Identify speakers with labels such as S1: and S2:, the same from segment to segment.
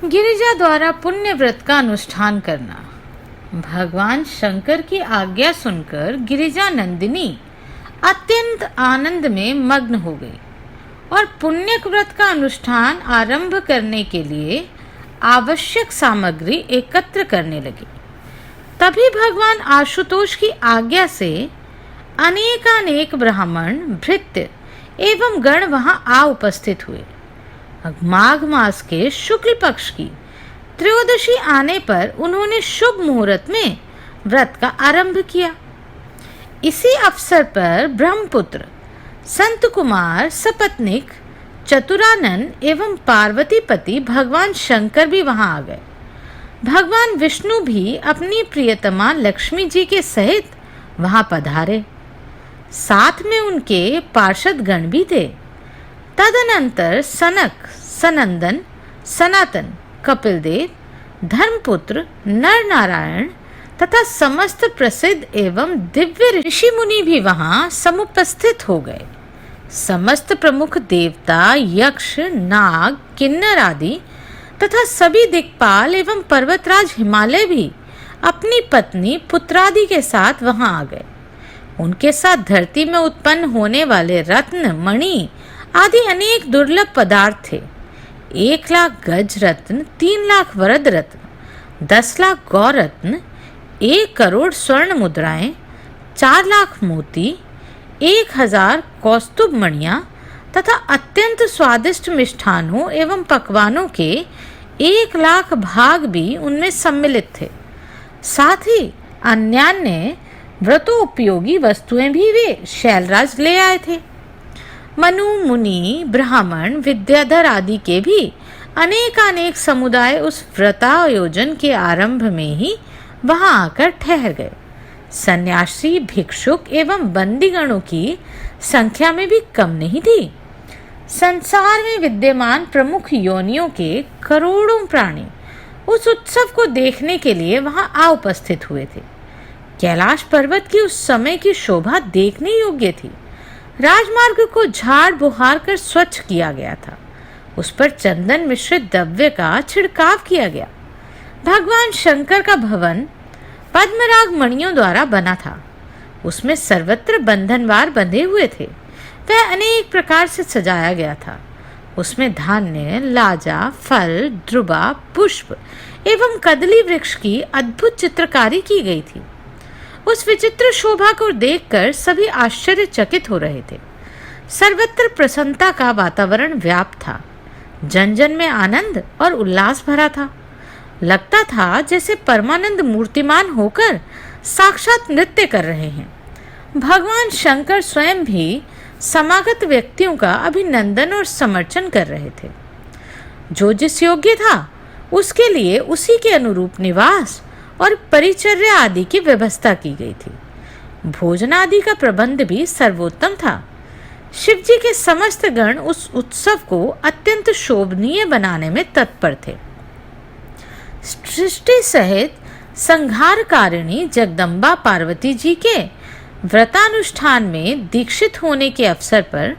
S1: गिरिजा द्वारा पुण्य व्रत का अनुष्ठान करना। भगवान शंकर की आज्ञा सुनकर गिरिजा नंदिनी अत्यंत आनंद में मग्न हो गई और पुण्य व्रत का अनुष्ठान आरंभ करने के लिए आवश्यक सामग्री एकत्र करने लगी। तभी भगवान आशुतोष की आज्ञा से अनेकानेक ब्राह्मण, भृत्य एवं गण वहां आ उपस्थित हुए। माघ मास के शुक्ल पक्ष की त्रयोदशी आने पर उन्होंने शुभ मुहूर्त में व्रत का आरंभ किया। इसी अवसर पर ब्रह्मपुत्र संत कुमार सपत्निक चतुरानन एवं पार्वतीपति भगवान शंकर भी वहां आ गए। भगवान विष्णु भी अपनी प्रियतमा लक्ष्मी जी के सहित वहां पधारे। साथ में उनके पार्षद गण भी थे। तदनंतर सनक, सनंदन, सनातन, कपिलदेव, धर्मपुत्र, नर नारायण तथा समस्त प्रसिद्ध एवं दिव्य ऋषि मुनि भी वहां समुपस्थित हो गए। समस्त प्रमुख देवता, यक्ष, नाग, किन्नर आदि तथा सभी दिक्पाल एवं पर्वतराज हिमालय भी अपनी पत्नी, पुत्रादि के साथ वहां आ गए। उनके साथ धरती में उत्पन्न होने वाले रत्न, मणि आदि अनेक दुर्लभ पदार्थ थे। 1,00,000 गज रत्न, 3,00,000 वरद रत्न, 10,00,000 गौ रत्न, 1 करोड़ स्वर्ण मुद्राएं, 4,00,000 मोती, 1,000 कौस्तुभ मणियां तथा अत्यंत स्वादिष्ट मिष्ठानों एवं पकवानों के 1,00,000 भाग भी उनमें सम्मिलित थे। साथ ही अन्यान्य व्रतोपयोगी वस्तुएं भी वे शैलराज ले आए थे। मनु, मुनि, ब्राह्मण, विद्याधर आदि के भी अनेकानेक समुदाय उस व्रतायोजन के आरंभ में ही वहां आकर ठहर गए। सन्यासी, भिक्षुक एवं बंदीगणों की संख्या में भी कम नहीं थी। संसार में विद्यमान प्रमुख योनियों के करोड़ों प्राणी उस उत्सव को देखने के लिए वहां आ उपस्थित हुए थे। कैलाश पर्वत की उस समय की शोभा देखने योग्य थी। राजमार्ग को झाड़ बुहार कर स्वच्छ किया गया था। उस पर चंदन मिश्रित द्रव्य का छिड़काव किया गया। भगवान शंकर का भवन पद्मराग मणियों द्वारा बना था। उसमें सर्वत्र बंधनवार बंधे हुए थे। वह अनेक प्रकार से सजाया गया था। उसमें धान्य, लाजा, फल, ध्रुवा, पुष्प एवं कदली वृक्ष की अद्भुत चित्रकारी की गई थी। उस विचित्र शोभा को देखकर सभी आश्चर्यचकित हो रहे थे। सर्वत्र प्रसन्नता का वातावरण व्याप्त था। जन जन में आनंद और उल्लास भरा था। लगता था जैसे परमानंद मूर्तिमान होकर साक्षात नृत्य कर रहे हैं। भगवान शंकर स्वयं भी समागत व्यक्तियों का अभिनंदन और समर्चन कर रहे थे। जो जिस योग्य था उसके लिए उसी के अनुरूप निवास और परिचर्या आदि की व्यवस्था की गई थी। भोजन आदि का प्रबंध भी सर्वोत्तम था। शिव जी के समस्त गण उस उत्सव को अत्यंत शोभनीय बनाने में तत्पर थे। सृष्टि सहित संहारकारिणी जगदम्बा पार्वती जी के व्रतानुष्ठान में दीक्षित होने के अवसर पर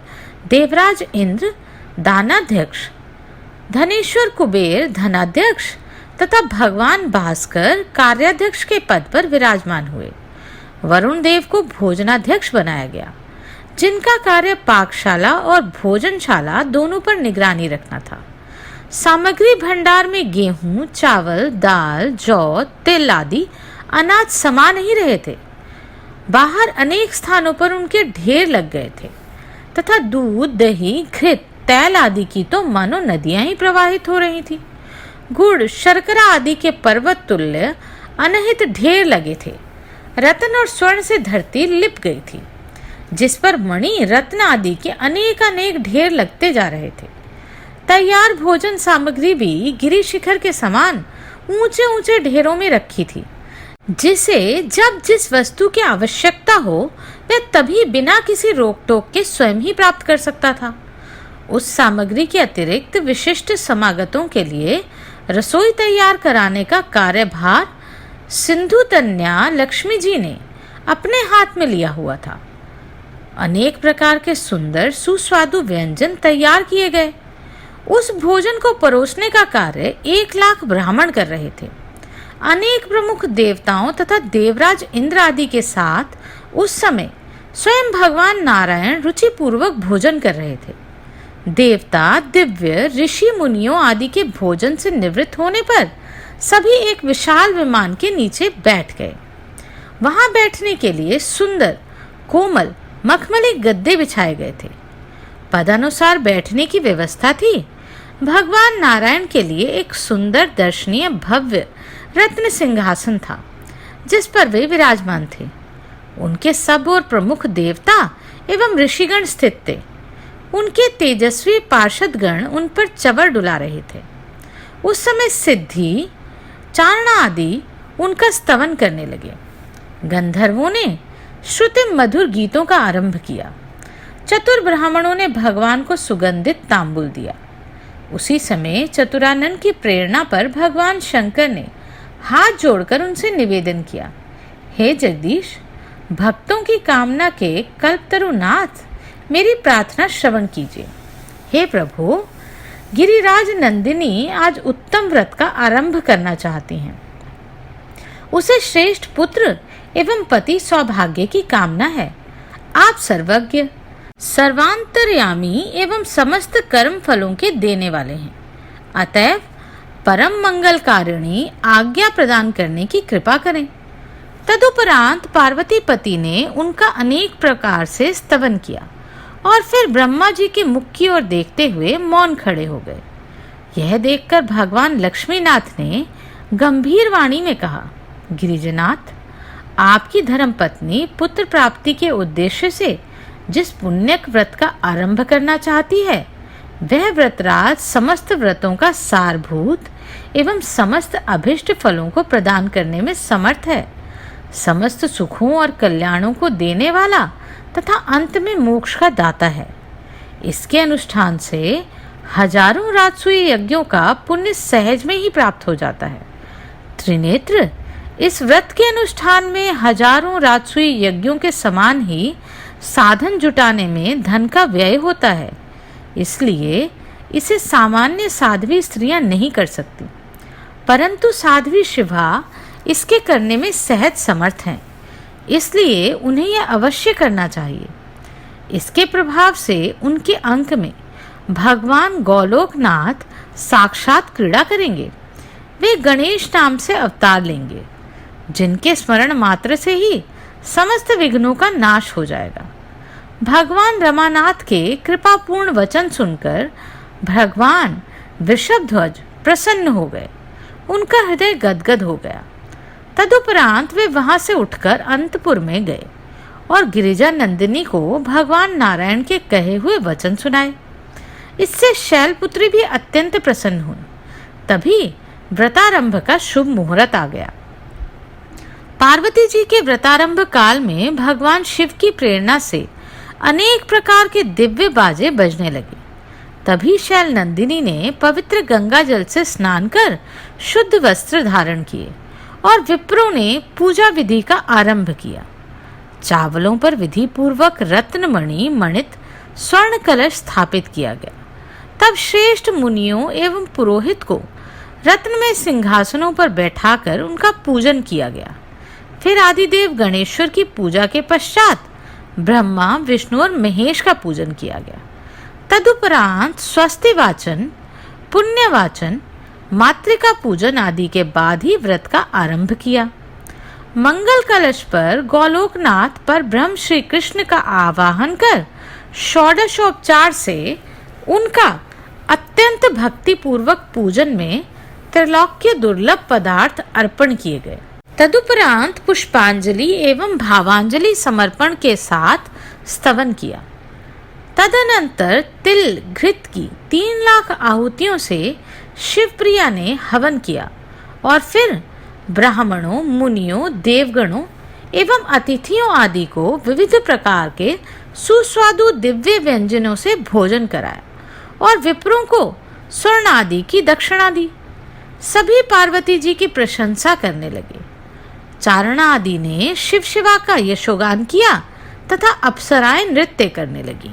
S1: देवराज इंद्र दानाध्यक्ष, धनेश्वर कुबेर धनाध्यक्ष तथा भगवान भास्कर कार्याध्यक्ष के पद पर विराजमान हुए। वरुण देव को भोजनाध्यक्ष बनाया गया, जिनका कार्य पाकशाला और भोजनशाला दोनों पर निगरानी रखना था। सामग्री भंडार में गेहूं, चावल, दाल, जौ, तिल आदि अनाज समा नहीं रहे थे। बाहर अनेक स्थानों पर उनके ढेर लग गए थे तथा दूध, दही, घृत, तैल आदि की तो मानो नदियां ही प्रवाहित हो रही थी। गुड़, शर्करा आदि के पर्वत तुल्य अनहित ढेर लगे थे। रत्न और स्वर्ण से धरती लिप गई थी, जिस पर मणि, रत्न आदि के अनेकानेक ढेर लगते जा रहे थे। तैयार भोजन सामग्री भी गिरि शिखर के समान ऊंचे ऊंचे ढेरों में रखी थी, जिसे जब जिस वस्तु की आवश्यकता हो वह तभी बिना किसी रोक टोक के स्वयं ही प्राप्त कर सकता था। उस सामग्री के अतिरिक्त विशिष्ट समागतों के लिए रसोई तैयार कराने का कार्यभार सिंधु तन्या लक्ष्मी जी ने अपने हाथ में लिया हुआ था। अनेक प्रकार के सुंदर सुस्वादु व्यंजन तैयार किए गए। उस भोजन को परोसने का कार्य 1,00,000 ब्राह्मण कर रहे थे। अनेक प्रमुख देवताओं तथा देवराज इंद्र आदि के साथ उस समय स्वयं भगवान नारायण रुचिपूर्वक भोजन कर रहे थे। देवता, दिव्य, ऋषि मुनियों आदि के भोजन से निवृत्त होने पर सभी एक विशाल विमान के नीचे बैठ गए। वहां बैठने के लिए सुंदर, कोमल, मखमली गद्दे बिछाए गए थे। पदानुसार बैठने की व्यवस्था थी। भगवान नारायण के लिए एक सुंदर, दर्शनीय, भव्य रत्न सिंहासन था जिस पर वे विराजमान थे। उनके सब और प्रमुख देवता एवं ऋषिगण स्थित थे। उनके तेजस्वी पार्षदगण उन पर चवर डुला रहे थे। उस समय सिद्धि, चारणा आदि उनका स्तवन करने लगे। गंधर्वों ने श्रुति मधुर गीतों का आरंभ किया। चतुर ब्राह्मणों ने भगवान को सुगंधित तांबुल दिया। उसी समय चतुरानन की प्रेरणा पर भगवान शंकर ने हाथ जोड़कर उनसे निवेदन किया, हे जगदीश, भक्तों की कामना के कल्पतरुनाथ, मेरी प्रार्थना श्रवण कीजिए। हे प्रभु, गिरिराज नंदिनी आज उत्तम व्रत का आरंभ करना चाहती हैं। उसे श्रेष्ठ पुत्र एवं पति सौभाग्य की कामना है। आप सर्वज्ञ, सर्वांतर्यामी एवं समस्त कर्म फलों के देने वाले हैं। अतएव परम मंगलकारिणी आज्ञा प्रदान करने की कृपा करें। तदुपरांत पार्वती पति ने उनका अनेक प्रकार से स्तवन किया और फिर ब्रह्मा जी के मुख की ओर देखते हुए मौन खड़े हो गए। यह देखकर भगवान लक्ष्मीनाथ ने गंभीर वाणी में कहा, गिरिजनाथ, आपकी धर्मपत्नी पुत्र प्राप्ति के उद्देश्य से जिस पुण्यक व्रत का आरंभ करना चाहती है, वह व्रतराज समस्त व्रतों का सारभूत एवं समस्त अभिष्ट फलों को प्रदान करने में समर्थ है। समस्त सुखों और कल्याणों को देने वाला तथा अंत में मोक्ष का दाता है। इसके अनुष्ठान से हजारों राजसूय यज्ञों का पुण्य सहज में ही प्राप्त हो जाता है। त्रिनेत्र, इस व्रत के अनुष्ठान में हजारों राजसूय यज्ञों के समान ही साधन जुटाने में धन का व्यय होता है। इसलिए इसे सामान्य साध्वी स्त्रियां नहीं कर सकती, परंतु साध्वी शिवा इसके करने में सहज समर्थ हैं। इसलिए उन्हें यह अवश्य करना चाहिए। इसके प्रभाव से उनके अंक में भगवान गोलोकनाथ साक्षात क्रीड़ा करेंगे। वे गणेश नाम से अवतार लेंगे, जिनके स्मरण मात्र से ही समस्त विघ्नों का नाश हो जाएगा। भगवान रमानाथ के कृपापूर्ण वचन सुनकर भगवान वृषभध्वज प्रसन्न हो गए। उनका हृदय गदगद हो गया। तदुपरांत वे वहां से उठकर अंतपुर में गए और गिरिजा नंदिनी को भगवान नारायण के कहे हुए वचन सुनाए। इससे शैलपुत्री भी अत्यंत प्रसन्न हुई। तभी व्रतारंभ का शुभ मुहूर्त आ गया। पार्वती जी के व्रतारंभ काल में भगवान शिव की प्रेरणा से अनेक प्रकार के दिव्य बाजे बजने लगे। तभी शैल नंदिनी ने पवित्र गंगा जल से स्नान कर शुद्ध वस्त्र धारण किए और विप्रों ने पूजा विधि का आरंभ किया। चावलों पर विधि पूर्वक रत्नमणि मणित स्वर्ण कलश स्थापित किया गया। तब श्रेष्ठ मुनियों एवं पुरोहित को रत्नमय सिंहासनों पर बैठाकर उनका पूजन किया गया। फिर आदिदेव गणेश्वर की पूजा के पश्चात ब्रह्मा, विष्णु और महेश का पूजन किया गया। तदुपरांत स्वस्ति वाचन, पुण्य वाचन, मातृका पूजन आदि के बाद ही व्रत का आरंभ किया। मंगल कलश पर गोलोकनाथ पर ब्रह्म श्री कृष्ण का आवाहन कर षोडशोपचार से उनका अत्यंत भक्ति पूर्वक पूजन में त्रैलोक्य दुर्लभ पदार्थ अर्पण किए गए। तदुपरांत पुष्पांजलि एवं भावांजलि समर्पण के साथ स्तवन किया। तदनंतर तिल घृत की 3 लाख आहुतियों से शिवप्रिया ने हवन किया और फिर ब्राह्मणों, मुनियों, देवगणों एवं अतिथियों आदि को विविध प्रकार के सुस्वादु दिव्य व्यंजनों से भोजन कराया और विप्रों को स्वर्ण आदि की दक्षिणा दी। सभी पार्वती जी की प्रशंसा करने लगे। चारणा आदि ने शिव शिवा का यशोगान किया तथा अप्सराएं नृत्य करने लगी।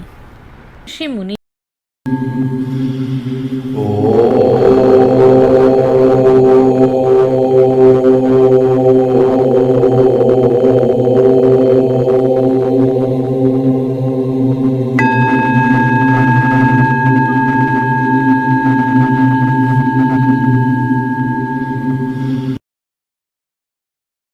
S1: ऋषि मुनि